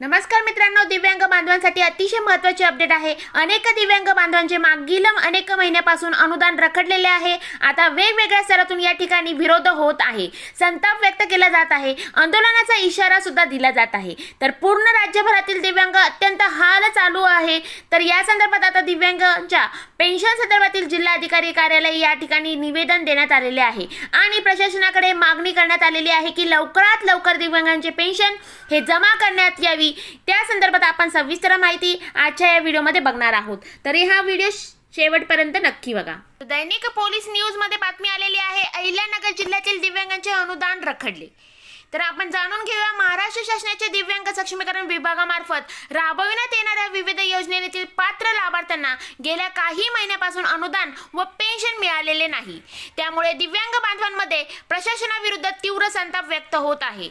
नमस्कार मित्रांनो, दिव्यांग बांधवांसाठी अतिशय महत्त्वाचे अपडेट आहे। अनेक दिव्यांग बांधवांचे मागील अनेक महिन्यापासून अनुदान रखडलेले आहे। आता वेगवेगळ्या स्तरातून या ठिकाणी विरोध होत आहे, संताप व्यक्त केला जात आहे, आंदोलनाचा इशारा सुद्धा दिला जात आहे। तर पूर्ण राज्यभरातील दिव्यांग अत्यंत हाल चालू आहे। तर या संदर्भात आता दिव्यांगांच्या पेन्शन संदर्भातील जिल्हाधिकारी कार्यालय या ठिकाणी निवेदन देण्यात आलेले आहे आणि प्रशासनाकडे मागणी करण्यात आलेली आहे की लवकरात लवकर दिव्यांगांचे पेन्शन हे जमा करण्यात यावी। त्या संदर्भात आपण सविस्तर माहिती आजच्या या व्हिडिओमध्ये बघणार आहोत। तरी हा व्हिडिओ शेवटपर्यंत नक्की बघा। दैनिक पोलीस न्यूज मध्ये बातमी आलेली आहे, अहिल्यानगर जिल्ह्यातील दिव्यांगांचे अनुदान रखडले। तर आपण जाणून घेऊया महाराष्ट्र शासनाच्या दिव्यांग सक्षमीकरण विभागामार्फत राबविण्यात येणाऱ्या विविध योजनेतील पात्र लाभार्थ्यांना गेल्या काही महिन्यापासून अनुदान व पेन्शन मिळालेले नाही। त्यामुळे दिव्यांग बांधवांमध्ये प्रशासनाविरुद्ध तीव्र संताप व्यक्त होत आहे।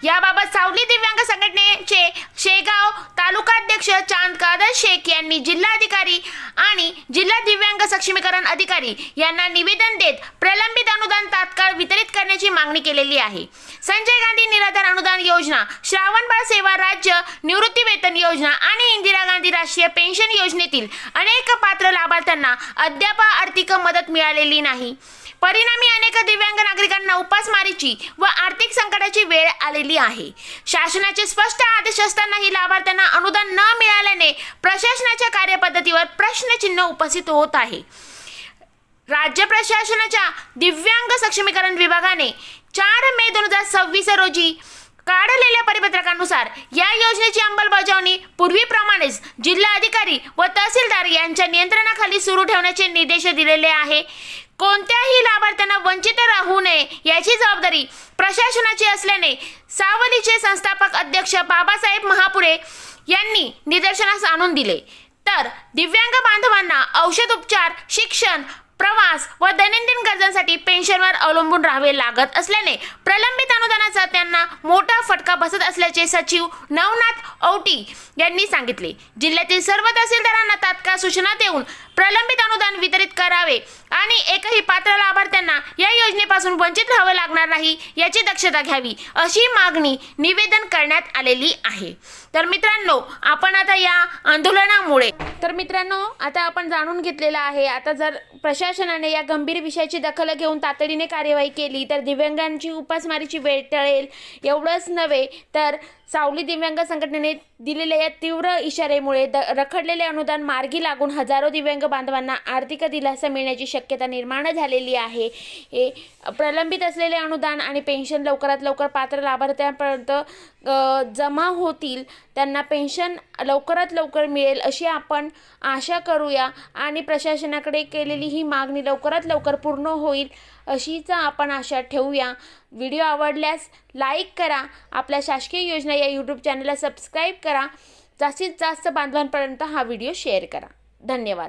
याबाबत सावली दिव्यांग संघटनेचे शेगाव तालुकाध्यक्ष चांद कादर शेख यांनी जिल्हाधिकारी आणि जिल्हा दिव्यांग सक्षमीकरण अधिकारी यांना निवेदन देत प्रलंबित अनुदान तात्काळ वितरित करण्याची मागणी केलेली आहे। संजय गांधी निराधार अनुदान योजना, श्रावणबाळ सेवा राज्य निवृत्ती वेतन योजना आणि इंदिरा गांधी राष्ट्रीय पेन्शन योजनेतील अनेक पात्र लाभार्थ्यांना अद्याप आर्थिक मदत मिळालेली नाही। परिणामी अनेक दिव्यांग नागरिकांना उपासमारीची व आर्थिक संकटाची वेळ आलेली आहे। शासनाचे स्पष्ट आदेश असतानाही लाभार्थ्यांना अनुदान न मिळाल्याने प्रशासनाच्या कार्यपद्धतीवर प्रश्नचिन्ह उपस्थित होत आहे। राज्य प्रशासनाच्या दिव्यांग सक्षमीकरण विभागाने 4 मे 2026 रोजी काढलेल्या परिपत्रकानुसार या योजनेची अंमलबजावणी पूर्वीप्रमाणेच जिल्हा अधिकारी व तहसीलदार यांच्या नियंत्रणाखाली सुरू ठेवण्याचे निर्देश दिलेले आहे। कोणत्याही लाभार्थ्यांना वंचित राहू नये याची जबाबदारी प्रशासनाची असल्याने सावलीचे संस्थापक अध्यक्ष बाबासाहेब महापुरे यांनी निदर्शनास आणून दिले। तर दिव्यांग बांधवांना औषध उपचार, शिक्षण, प्रवास व दैनंदिन गरजांसाठी पेन्शनवर अवलंबून राहावे लागत असल्याने प्रलंबित अनुदानाचा त्यांना मोठा फटका बसत असल्याचे सचिव नवनाथ औटी यांनी सांगितले। जिल्ह्यातील सर्व तहसीलदारांना तात्काळ सूचना देऊन प्रलंबित अनुदान वितरित करावे आणि एकही पात्र लाभार्थ्यांना या योजनेपासून वंचित राहावे लागणार नाही याची दक्षता घ्यावी, अशी मागणी निवेदन करण्यात आलेली आहे। तर मित्रांनो, आपण आता या आंदोलनामुळे आता आपण जाणून घेतलेलं आहे। आता जर प्रशासनाने या गंभीर विषयाची दखल घेऊन तातडीने कार्यवाही केली तर दिव्यांगांची उपासमारीची वेळ टळेल। एवढंच नव्हे तर सावली दिव्यांग संघटनेने दिलेल्या या तीव्र इशाऱ्यामुळे रखडलेले अनुदान मार्गी लागून हजारो दिव्यांग बांधवांना आर्थिक दिलासा मिळण्याची शक्यता निर्माण झालेली आहे। हे प्रलंबित असलेले अनुदान आणि पेन्शन लवकरात लवकर पात्र लाभार्थ्यांपर्यंत जमा होतील, त्यांना पेन्शन लवकरात लवकर मिळेल अशी आपण आशा करूया आणि प्रशासनाकडे केलेली ही मागणी लवकरात लवकर पूर्ण होईल अशीच आपण आशा ठेवूया। व्हिडिओ आवडल्यास लाईक करा, आपल्या शासकीय योजना या यूट्यूब चॅनलला सबस्क्राईब करा, जास्तीत जास्त बांधवांपर्यंत हा व्हिडिओ शेअर करा। धन्यवाद।